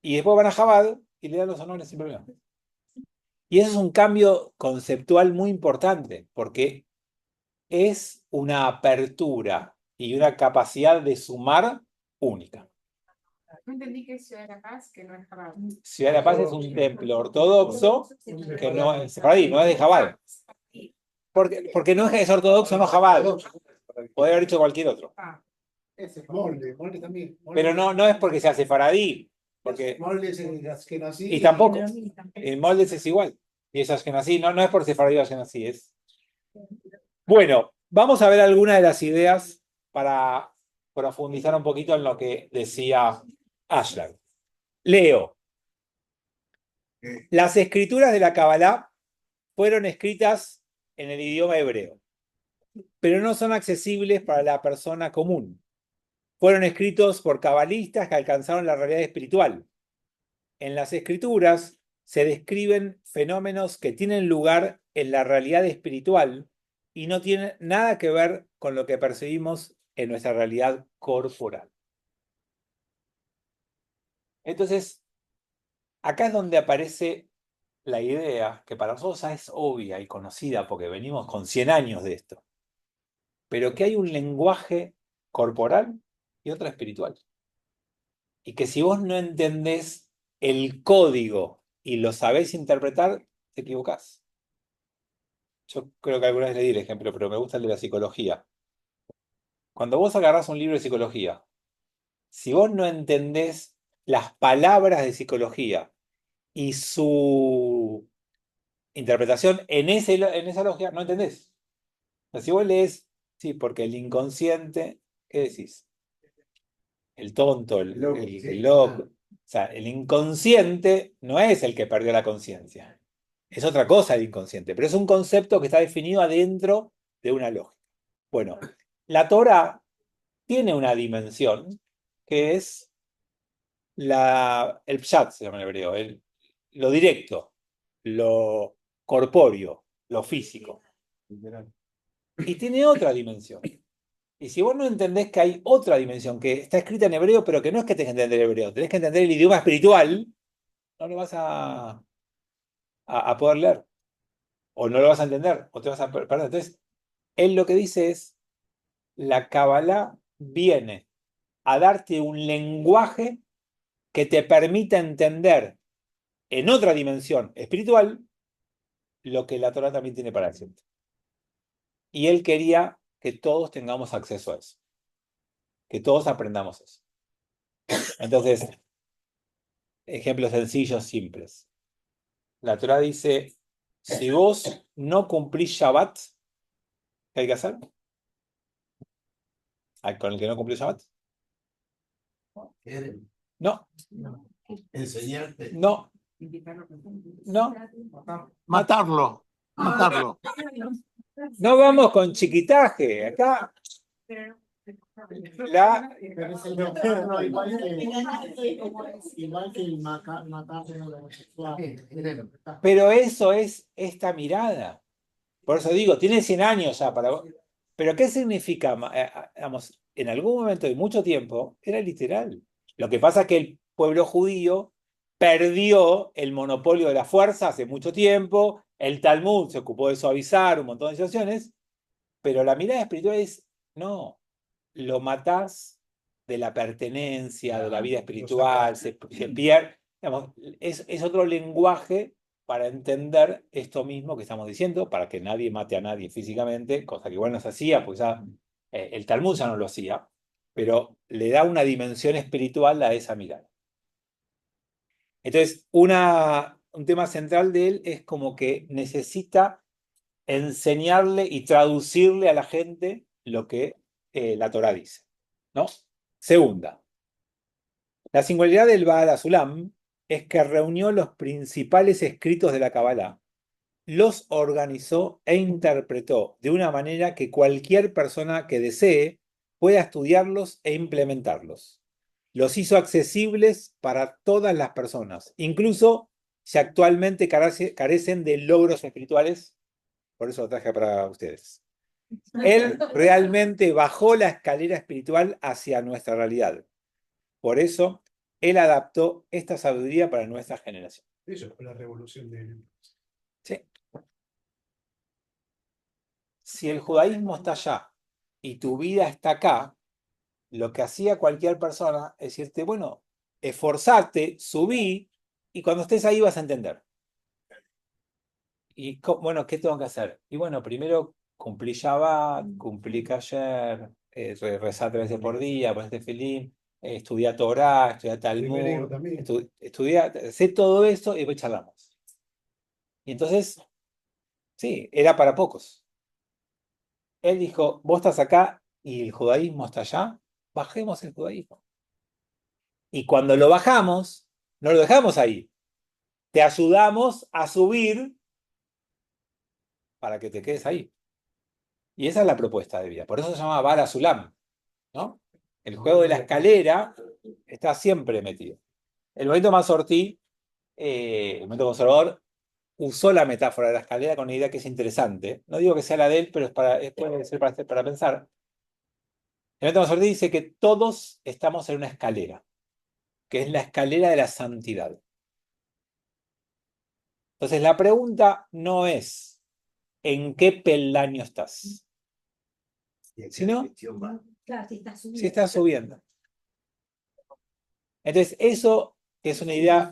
y después van a Jabal y le dan los honores sin problema. Y eso es un cambio conceptual muy importante, porque es una apertura y una capacidad de sumar única. No entendí que es Ciudad de la Paz, que no es Jabal. Ciudad de la Paz es un templo ortodoxo que no es sefaradí, no es de Jabal. Porque no es ortodoxo, no Jabal. Podría haber dicho cualquier otro. Ese es molde también. Pero no es porque sea sefaradí. Porque, Molde es el Ashkenazí. y tampoco. El molde es igual. Y es Ashkenazí. No es por sefaradí o Ashkenazí. Bueno, vamos a ver algunas de las ideas para profundizar un poquito en lo que decía Ashlag. Leo. Las escrituras de la Kabbalah fueron escritas en el idioma hebreo. pero no son accesibles para la persona común. Fueron escritos por cabalistas que alcanzaron la realidad espiritual. En las escrituras se describen fenómenos que tienen lugar en la realidad espiritual y no tienen nada que ver con lo que percibimos en nuestra realidad corporal. Entonces, acá es donde aparece la idea, que para nosotros ya es obvia y conocida porque venimos con 100 años de esto, pero que hay un lenguaje corporal y otro espiritual. Y que si vos no entendés el código y lo sabés interpretar, te equivocás. Yo creo que alguna vez le di el ejemplo, pero me gusta el de la psicología. Cuando vos agarrás un libro de psicología, si vos no entendés las palabras de psicología y su interpretación en esa lógica, no entendés. O sea, si vos lees, sí, porque el inconsciente, ¿qué decís? El tonto, el loco. O sea, el inconsciente no es el que perdió la conciencia. Es otra cosa el inconsciente, pero es un concepto que está definido adentro de una lógica. Bueno, la Torá tiene una dimensión que es el pshat, se llama en hebreo, lo directo, lo corpóreo, lo físico. Y tiene otra dimensión. Y si vos no entendés que hay otra dimensión que está escrita en hebreo, pero que no es que tenés que entender hebreo, tenés que entender el idioma espiritual, no lo vas a poder leer. O no lo vas a entender, o te vas a perder. Entonces, él lo que dice es, la Kabbalah viene a darte un lenguaje que te permita entender en otra dimensión espiritual lo que la Torah también tiene para decirte. Y él quería que todos tengamos acceso a eso, que todos aprendamos eso. Entonces, ejemplos sencillos, simples. La Torah dice, si vos no cumplís Shabbat, ¿qué hay que hacer? ¿Con el que no cumplió Shabbat? No, Enseñarte. no, no. Matarlo. Matarlo. No vamos con chiquitaje. Acá la, pero eso es esta mirada. Por eso digo, tiene 100 años ya para. Pero ¿qué significa? Digamos, en algún momento de mucho tiempo era literal. Lo que pasa es que el pueblo judío perdió el monopolio de la fuerza hace mucho tiempo. El Talmud se ocupó de suavizar un montón de situaciones. Pero la mirada espiritual es, no, lo matás de la pertenencia, de la vida espiritual, se pierde. Digamos, es otro lenguaje para entender esto mismo que estamos diciendo, para que nadie mate a nadie físicamente, cosa que igual no se hacía, pues ya el Talmud ya no lo hacía, pero le da una dimensión espiritual a esa mirada. Entonces, un tema central de él es como que necesita enseñarle y traducirle a la gente lo que la Torá dice, ¿no? Segunda, la singularidad del Baal Hasulam es que reunió los principales escritos de la Kabbalah, los organizó e interpretó de una manera que cualquier persona que desee pueda estudiarlos e implementarlos. Los hizo accesibles para todas las personas, incluso si actualmente carecen de logros espirituales. Por eso lo traje para ustedes. Él realmente bajó la escalera espiritual hacia nuestra realidad. Por eso, él adaptó esta sabiduría para nuestra generación. Eso fue la revolución de él. Sí. Si el judaísmo está allá y tu vida está acá, lo que hacía cualquier persona es decirte, bueno, esforzate, subí, y cuando estés ahí vas a entender. Y bueno, ¿qué tengo que hacer? Y bueno, primero cumplí Shabbat, cumplí Kasher, rezar 3 veces por día, ponerte Tefilín, estudiar Torah, estudiar Talmud, estudiar, sé todo eso y después charlamos. Y entonces, sí, era para pocos. Él dijo, vos estás acá y el judaísmo está allá, bajemos el judaísmo. Y cuando lo bajamos, no lo dejamos ahí. Te ayudamos a subir para que te quedes ahí. Y esa es la propuesta de vida. Por eso se llama Vara Sulam, ¿no? El juego de la escalera está siempre metido. El movimiento Mazortí, el movimiento conservador, usó la metáfora de la escalera con una idea que es interesante. No digo que sea la de él, pero puede ser para pensar. El movimiento Mazortí dice que todos estamos en una escalera, que es la escalera de la santidad. Entonces la pregunta no es ¿en qué peldaño estás? Sino Claro, si está si subiendo. estás subiendo. Entonces eso es una idea.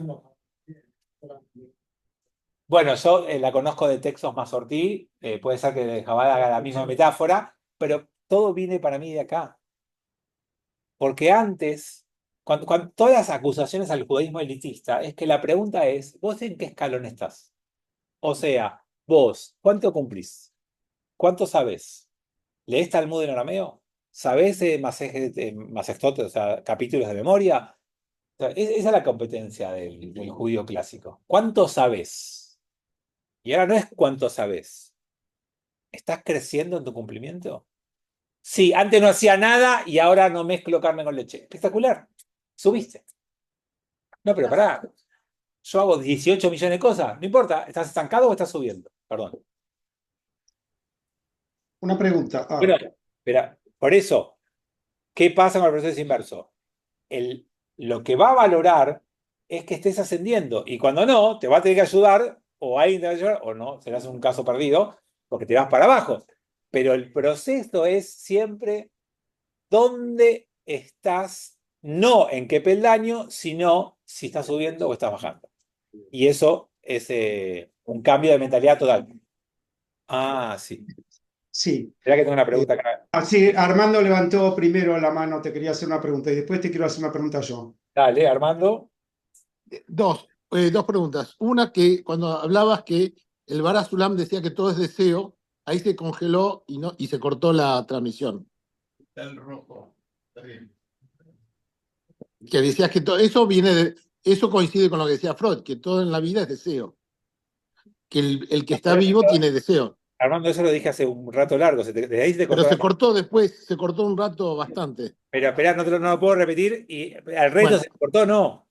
Bueno, yo la conozco de textos Mazortí, puede ser que Chabad haga la misma metáfora, pero todo viene para mí de acá. Porque antes, cuando todas las acusaciones al judaísmo elitista, es que la pregunta es, ¿vos en qué escalón estás? O sea, vos, ¿cuánto cumplís? ¿Cuánto sabés? ¿Leés Talmud en arameo? ¿Sabés Masechtot, o sea, capítulos de memoria? O sea, esa es la competencia del judío clásico. ¿Cuánto sabés? Y ahora no es cuánto sabés. ¿Estás creciendo en tu cumplimiento? Sí, antes no hacía nada y ahora no mezclo carne con leche. Espectacular. Subiste. No, pero pará. Yo hago 18 millones de cosas. No importa. ¿Estás estancado o estás subiendo? Perdón. Una pregunta. Bueno, espera. Por eso, ¿qué pasa con el proceso inverso? Lo que va a valorar es que estés ascendiendo. Y cuando no, te va a tener que ayudar, o alguien te va a ayudar, o no, serás un caso perdido, porque te vas para abajo. Pero el proceso es siempre dónde estás, no en qué peldaño, sino si estás subiendo o estás bajando. Y eso es un cambio de mentalidad total. Ah, sí. Sí. Será que tengo una pregunta acá. Así, Armando levantó primero la mano, te quería hacer una pregunta y después te quiero hacer una pregunta yo. Dale, Armando. Dos preguntas. Una, que cuando hablabas que el Bara Sulam decía que todo es deseo, ahí se congeló y se cortó la transmisión. Está el rojo. Está bien. Que decías que eso coincide con lo que decía Freud, que todo en la vida es deseo. Que el que está vivo tiene deseo. Armando, eso lo dije hace un rato largo. Desde ahí se te cortó Pero la se cortó después, se cortó un rato bastante. Pero espera, no lo puedo repetir. Y al resto Bueno. se cortó, no.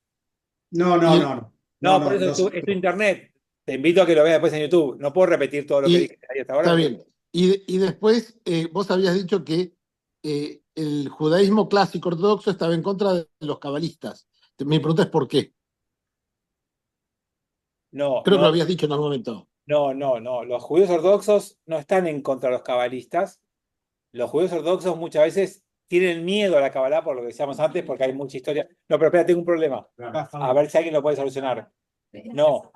No, no, no, no. No, por eso es tu internet. Te invito a que lo veas después en YouTube. No puedo repetir todo lo que dije ahí hasta ahora. Está bien. Y después vos habías dicho que el judaísmo clásico ortodoxo estaba en contra de los cabalistas. Mi pregunta es ¿por qué? No, Creo que lo habías dicho en algún momento. no. Los judíos ortodoxos no están en contra de los cabalistas. Los judíos ortodoxos muchas veces tienen miedo a la cabalá, por lo que decíamos antes, porque hay mucha historia. No, pero espera, tengo un problema. A ver si alguien lo puede solucionar. No,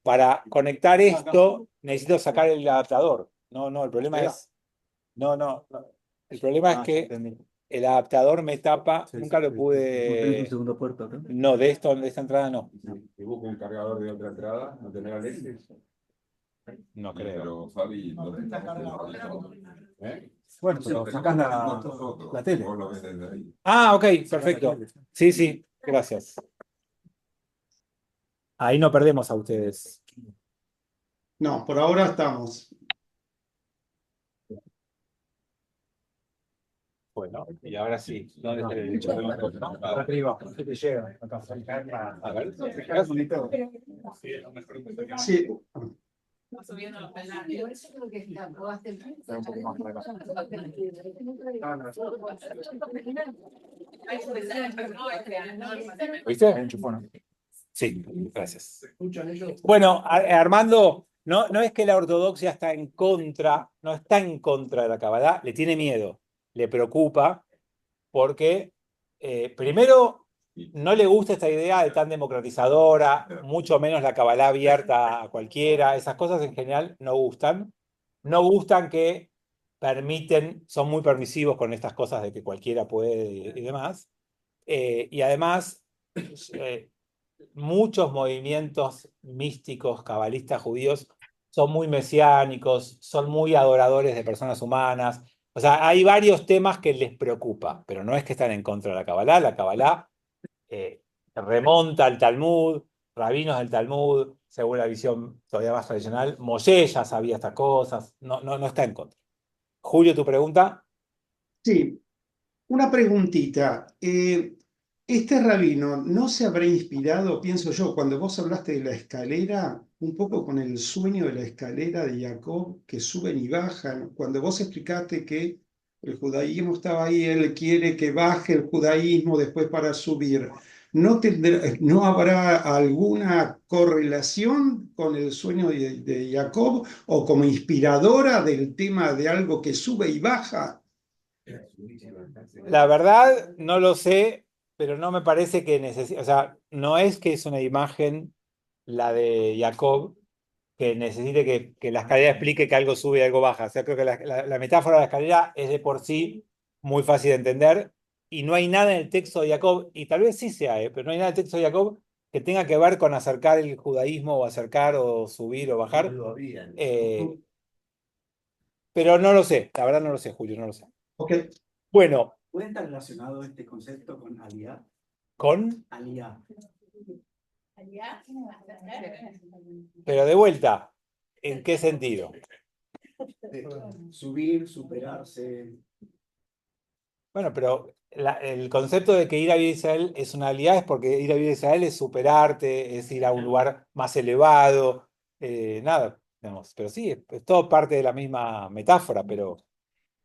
para conectar esto necesito sacar el adaptador. No, el problema es. No. El problema es que el adaptador me tapa. Nunca lo pude. No, de esta entrada no. Si busco un cargador de otra entrada, ¿no tendrá Alexis? No creo. Pero Fabi, ¿eh? Bueno, pero sacás la tele. Vos lo ves desde ahí. Ah, ok, perfecto. Sí, gracias. Ahí no perdemos a ustedes. No, por ahora estamos. Bueno, y ahora sí. ¿Dónde está el derecho? Arriba, se te llega. A ver. Sí. Subiendo los peldaños. ¿Viste? Sí, gracias. Bueno, Armando, no es que la ortodoxia está en contra, no está en contra de la Kabbalah, le tiene miedo, le preocupa, porque primero no le gusta esta idea de tan democratizadora, mucho menos la Kabbalah abierta a cualquiera, esas cosas en general no gustan. No gustan que son muy permisivos con estas cosas de que cualquiera puede y demás. Y además, muchos movimientos místicos, cabalistas judíos, son muy mesiánicos, son muy adoradores de personas humanas. O sea, hay varios temas que les preocupa, pero no es que están en contra de la Kabbalah. La Kabbalah remonta al Talmud, rabinos del Talmud, según la visión todavía más tradicional. Moshe ya sabía estas cosas, no está en contra. Julio, tu pregunta. Sí, una preguntita. Este rabino no se habrá inspirado, pienso yo, cuando vos hablaste de la escalera, un poco con el sueño de la escalera de Jacob, que suben y bajan. Cuando vos explicaste que el judaísmo estaba ahí, él quiere que baje el judaísmo después para subir. ¿No habrá alguna correlación con el sueño de Jacob o como inspiradora del tema de algo que sube y baja? La verdad, no lo sé, pero no me parece que necesite, o sea, no es que es una imagen, la de Jacob, que necesite que la escalera explique que algo sube y algo baja. O sea, creo que la metáfora de la escalera es de por sí muy fácil de entender y no hay nada en el texto de Jacob, y tal vez sí sea, pero no hay nada en el texto de Jacob que tenga que ver con acercar el judaísmo o acercar o subir o bajar. Pero no lo sé, la verdad no lo sé, Julio, no lo sé. Ok. Bueno, ¿Puede estar relacionado este concepto con Aliyah? con, Aliyah. pero de vuelta, ¿en qué sentido? Subir, superarse. Bueno, pero el concepto de que ir a vivir a Israel es una habilidad es porque ir a vivir a Israel es superarte, es ir a un lugar más elevado, nada, digamos, pero sí, es todo parte de la misma metáfora, pero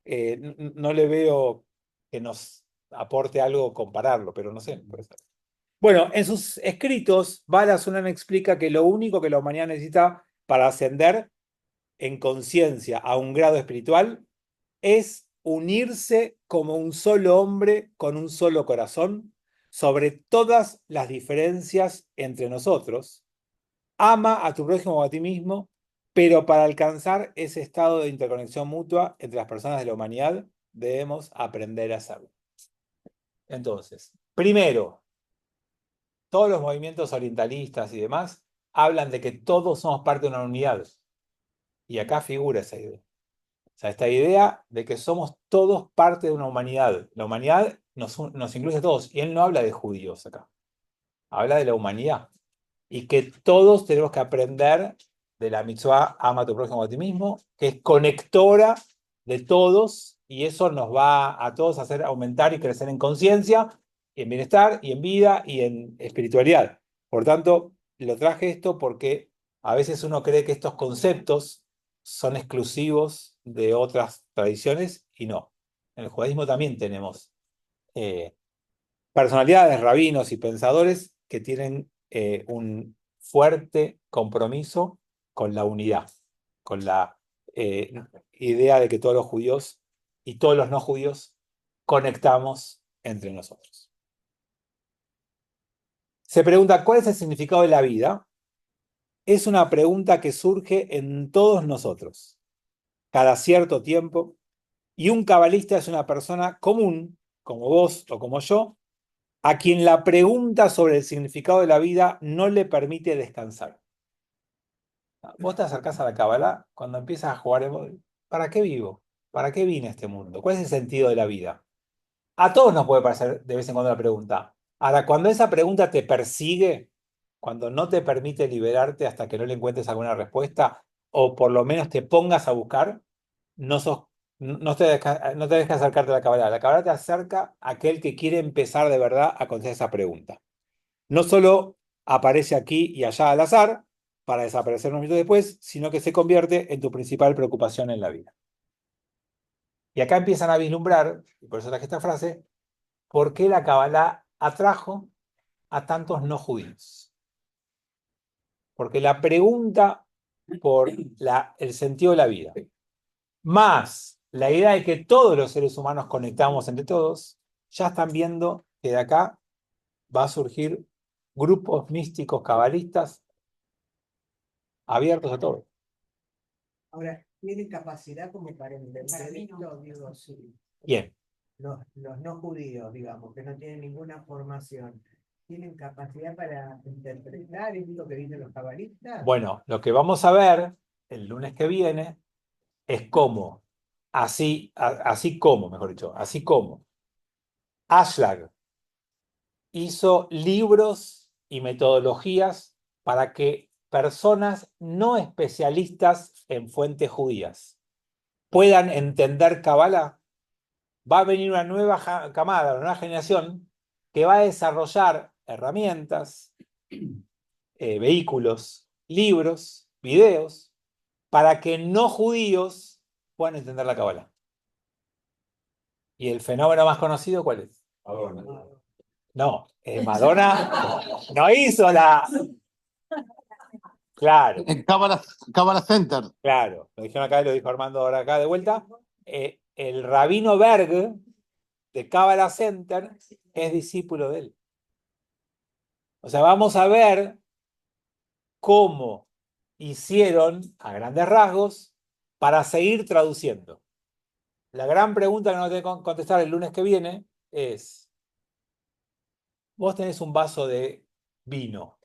no le veo que nos aporte algo compararlo, pero no sé. Puede ser. Bueno, en sus escritos, Bala Sunan explica que lo único que la humanidad necesita para ascender en conciencia a un grado espiritual es unirse como un solo hombre con un solo corazón sobre todas las diferencias entre nosotros. Ama a tu prójimo o a ti mismo, pero para alcanzar ese estado de interconexión mutua entre las personas de la humanidad, debemos aprender a hacerlo. Entonces, primero, todos los movimientos orientalistas y demás hablan de que todos somos parte de una unidad. Y acá figura esa idea. O sea, esta idea de que somos todos parte de una humanidad. La humanidad nos incluye a todos. Y él no habla de judíos acá. Habla de la humanidad. Y que todos tenemos que aprender de la mitzvah ama a tu prójimo a ti mismo, que es conectora de todos, y eso nos va a todos a hacer aumentar y crecer en conciencia, y en bienestar, y en vida, y en espiritualidad. Por tanto, lo traje esto porque a veces uno cree que estos conceptos son exclusivos de otras tradiciones, y no. En el judaísmo también tenemos personalidades, rabinos y pensadores que tienen un fuerte compromiso con la unidad, con la idea de que todos los judíos y todos los no judíos conectamos entre nosotros. Se pregunta, ¿cuál es el significado de la vida? Es una pregunta que surge en todos nosotros, cada cierto tiempo, y un cabalista es una persona común, como vos o como yo, a quien la pregunta sobre el significado de la vida no le permite descansar. Vos te acercás a la Kabbalah cuando empiezas a jugar, ¿para qué vivo? ¿Para qué vine a este mundo? ¿Cuál es el sentido de la vida? A todos nos puede parecer de vez en cuando la pregunta. Ahora, cuando esa pregunta te persigue, cuando no te permite liberarte hasta que no le encuentres alguna respuesta, o por lo menos te pongas a buscar, no te deja acercarte a la Kabbalah. La Kabbalah te acerca a aquel que quiere empezar de verdad a contestar esa pregunta. No solo aparece aquí y allá al azar, para desaparecer unos minutos después, sino que se convierte en tu principal preocupación en la vida. Y acá empiezan a vislumbrar, y por eso traje esta frase, por qué la Kabbalah atrajo a tantos no judíos. Porque la pregunta por el sentido de la vida, más la idea de que todos los seres humanos conectamos entre todos, ya están viendo que de acá va a surgir grupos místicos cabalistas abiertos a todo. Ahora, ¿tienen capacidad como para entender esto? Digo, sí. Bien. Los no judíos, digamos, que no tienen ninguna formación, ¿tienen capacidad para interpretar esto que dicen los cabalistas? Bueno, lo que vamos a ver el lunes que viene es cómo, así como Ashlag hizo libros y metodologías para que personas no especialistas en fuentes judías puedan entender Kabbalah, va a venir una nueva camada, una nueva generación que va a desarrollar herramientas, vehículos, libros, videos, para que no judíos puedan entender la Kabbalah. ¿Y el fenómeno más conocido cuál es? Madonna. No, Madonna no hizo la... Claro, En Kabbalah Center. claro. Lo dijeron acá y lo dijo Armando ahora acá de vuelta. El rabino Berg de Kabbalah Center es discípulo de él. O sea, vamos a ver cómo hicieron, a grandes rasgos, para seguir traduciendo. La gran pregunta que nos tengo que contestar el lunes que viene es, vos tenés un vaso de vino,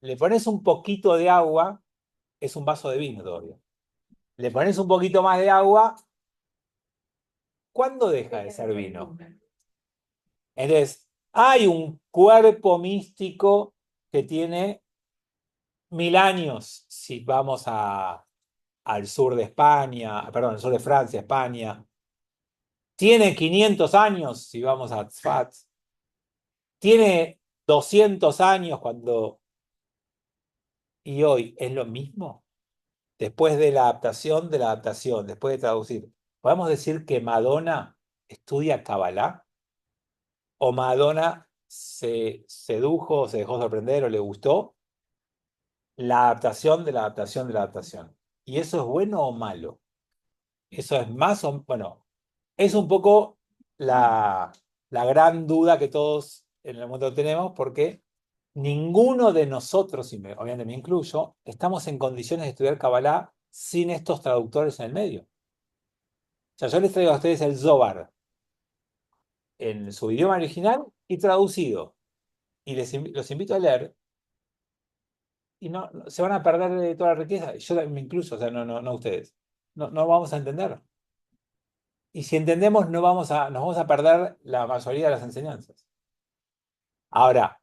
le pones un poquito de agua, es un vaso de vino todavía. Le pones un poquito más de agua, ¿cuándo deja de ser vino? Entonces, hay un cuerpo místico que tiene 1000 años, si vamos al sur de España, perdón, al sur de Francia, España. Tiene 500 años, si vamos a Tzfat. Tiene 200 años cuando... ¿Y hoy es lo mismo? Después de la adaptación, después de traducir. ¿Podemos decir que Madonna estudia Kabbalah? ¿O Madonna se sedujo, se dejó sorprender o le gustó la adaptación de la adaptación de la adaptación? ¿Y eso es bueno o malo? Eso es más o... Bueno, es un poco la gran duda que todos en el mundo tenemos, porque ninguno de nosotros, y obviamente me incluyo, estamos en condiciones de estudiar Kabbalah sin estos traductores en el medio. O sea, yo les traigo a ustedes el Zohar en su idioma original y traducido. Y los invito a leer. Y no se van a perder de toda la riqueza. Yo me incluyo, o sea, no ustedes. No vamos a entender. Y si entendemos, nos vamos a perder la mayoría de las enseñanzas. Ahora,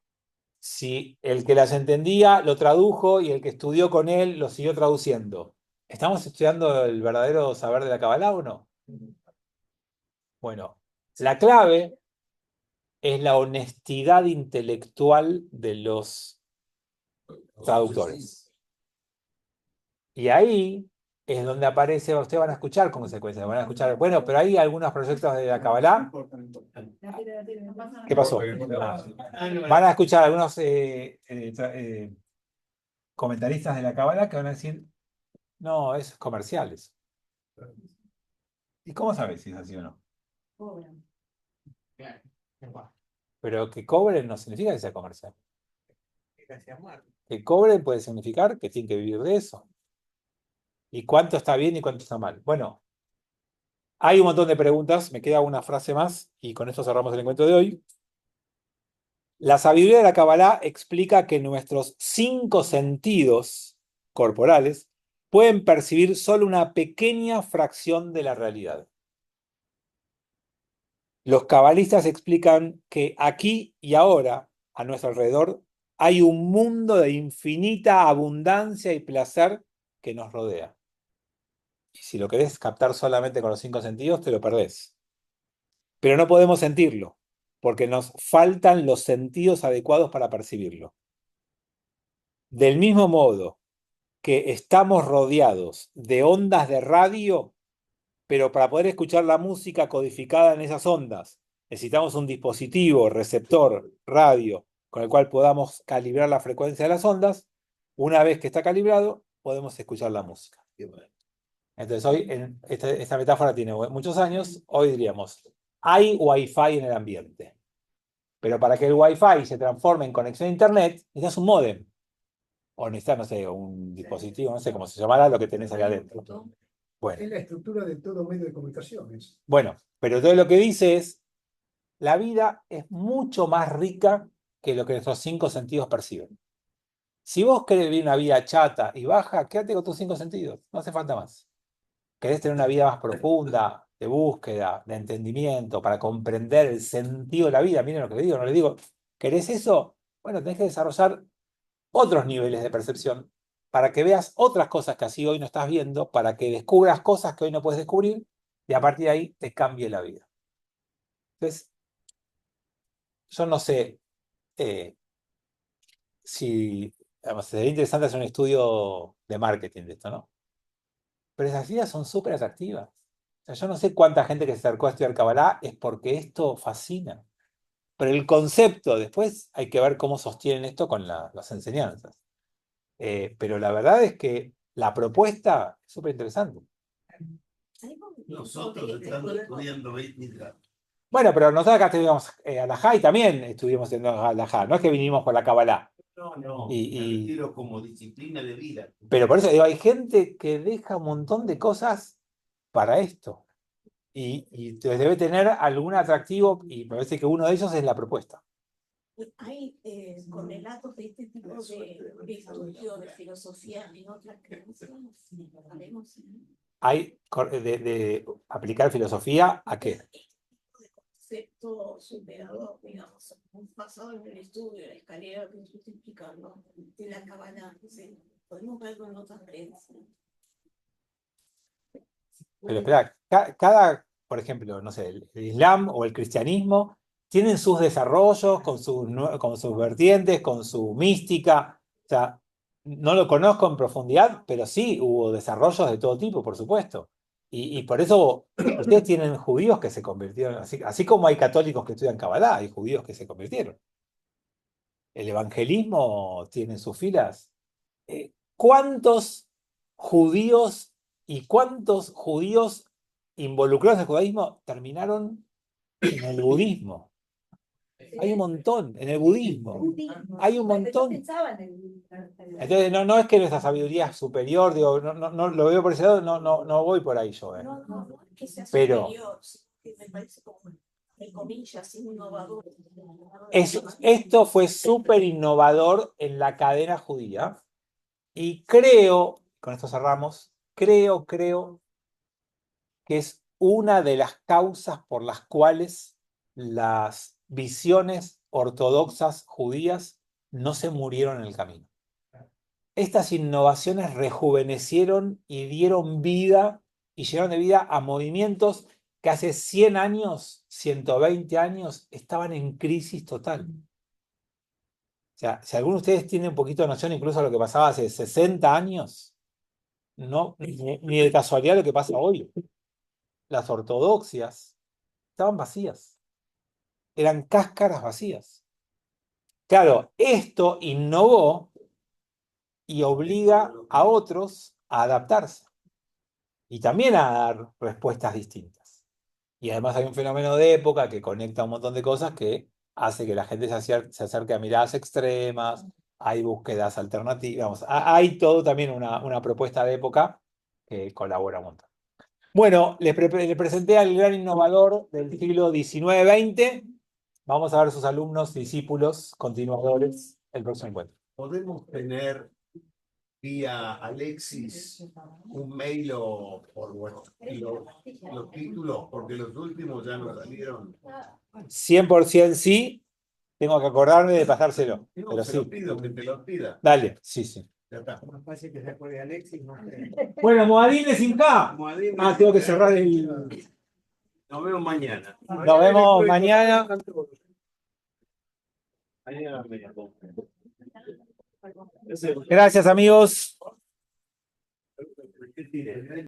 si el que las entendía lo tradujo y el que estudió con él lo siguió traduciendo, ¿estamos estudiando el verdadero saber de la Kabbalah o no? Bueno, la clave es la honestidad intelectual de los traductores. Y ahí es donde aparece, ustedes van a escuchar consecuencias, van a escuchar, bueno, pero hay algunos proyectos de la Kabbalah. ¿Qué pasó? Van a escuchar algunos comentaristas de la Kabbalah que van a decir, no, es comerciales. ¿Y cómo sabes si es así o no? Pero que cobren no significa que sea comercial. Que cobren puede significar que tienen que vivir de eso. ¿Y cuánto está bien y cuánto está mal? Bueno, hay un montón de preguntas, me queda una frase más y con esto cerramos el encuentro de hoy. La sabiduría de la Kabbalah explica que nuestros 5 sentidos corporales pueden percibir solo una pequeña fracción de la realidad. Los cabalistas explican que aquí y ahora, a nuestro alrededor, hay un mundo de infinita abundancia y placer que nos rodea. Y si lo querés captar solamente con los 5 sentidos, te lo perdés. Pero no podemos sentirlo, porque nos faltan los sentidos adecuados para percibirlo. Del mismo modo que estamos rodeados de ondas de radio, pero para poder escuchar la música codificada en esas ondas, necesitamos un dispositivo, receptor, radio, con el cual podamos calibrar la frecuencia de las ondas. Una vez que está calibrado, podemos escuchar la música. Entonces hoy, esta metáfora tiene muchos años, hoy diríamos, hay Wi-Fi en el ambiente. Pero para que el Wi-Fi se transforme en conexión a Internet, necesitas un módem. O necesitas, no sé, un dispositivo, no sé cómo se llamará lo que tenés ahí adentro. Bueno. Es la estructura de todo medio de comunicaciones. Bueno, pero todo lo que dice es, la vida es mucho más rica que lo que nuestros 5 sentidos perciben. Si vos querés vivir una vida chata y baja, quédate con tus 5 sentidos, no hace falta más. Querés tener una vida más profunda, de búsqueda, de entendimiento, para comprender el sentido de la vida, miren lo que le digo, no le digo, ¿querés eso? Bueno, tenés que desarrollar otros niveles de percepción para que veas otras cosas que así hoy no estás viendo, para que descubras cosas que hoy no puedes descubrir, y a partir de ahí te cambie la vida. Entonces, yo no sé si, digamos, sería interesante hacer un estudio de marketing de esto, ¿no? Pero esas ideas son súper atractivas. O sea, yo no sé cuánta gente que se acercó a estudiar Kabbalah es porque esto fascina. Pero el concepto, después hay que ver cómo sostienen esto con las enseñanzas. Pero la verdad es que la propuesta es súper interesante. Nosotros estamos estudiando Beit Midrash. Bueno, pero nosotros acá estudiamos Halajá y también estuvimos en Halajá. No es que vinimos por la Kabbalah. No, me Y, refiero como disciplina de vida. pero por eso digo, hay gente que deja un montón de cosas para esto. Y debe tener algún atractivo, y me parece que uno de ellos es la propuesta. Hay correlatos de este tipo de estudio de filosofía en otras creencias. Hay de aplicar filosofía a qué. Concepto superador, digamos, basado en el estudio de la escalera que estoy explicando, de la Kabbalah, podemos verlo en otras creencias. Pero espera, cada, por ejemplo, no sé, el Islam o el cristianismo tienen sus desarrollos con sus vertientes, con su mística. O sea, no lo conozco en profundidad, pero sí hubo desarrollos de todo tipo, por supuesto. Y por eso ustedes tienen judíos que se convirtieron, así como hay católicos que estudian Kabbalah, hay judíos que se convirtieron. El evangelismo tiene en sus filas. ¿Cuántos judíos y cuántos judíos involucrados en el judaísmo terminaron en el budismo? Hay un montón, en el budismo. Hay un montón. Entonces, no es que nuestra sabiduría es superior, digo, no lo veo por ese lado, no voy por ahí yo. No es que sea Pero superior, que me parece como, entre comillas, innovador. esto fue súper innovador en la cadena judía. Y creo, con esto cerramos, creo que es una de las causas por las cuales las visiones ortodoxas judías no se murieron en el camino. Estas innovaciones rejuvenecieron y dieron vida y llenaron de vida a movimientos que hace 100 años, 120 años, estaban en crisis total. O sea, si alguno de ustedes tiene un poquito de noción incluso de lo que pasaba hace 60 años, no, ni de casualidad lo que pasa hoy. Las ortodoxias estaban vacías. Eran cáscaras vacías. Claro, esto innovó y obliga a otros a adaptarse y también a dar respuestas distintas. Y además hay un fenómeno de época que conecta un montón de cosas que hace que la gente se acerque a miradas extremas, hay búsquedas alternativas, vamos, hay todo también una propuesta de época que colabora un montón. Bueno, les presenté al gran innovador del siglo XIX-XX. Vamos a ver sus alumnos, discípulos, continuadores, el próximo encuentro. ¿Podemos tener vía Alexis un mail o por los títulos? Porque los últimos ya no salieron. 100% sí. Tengo que acordarme de pasárselo. No, pero se sí. lo pido, que te lo pida. Dale, sí. Ya está. Más fácil que se acuerde Alexis, no sé. Bueno, Moadine sin K. Tengo que cerrar el. Nos vemos mañana. Nos vemos mañana. Gracias, amigos.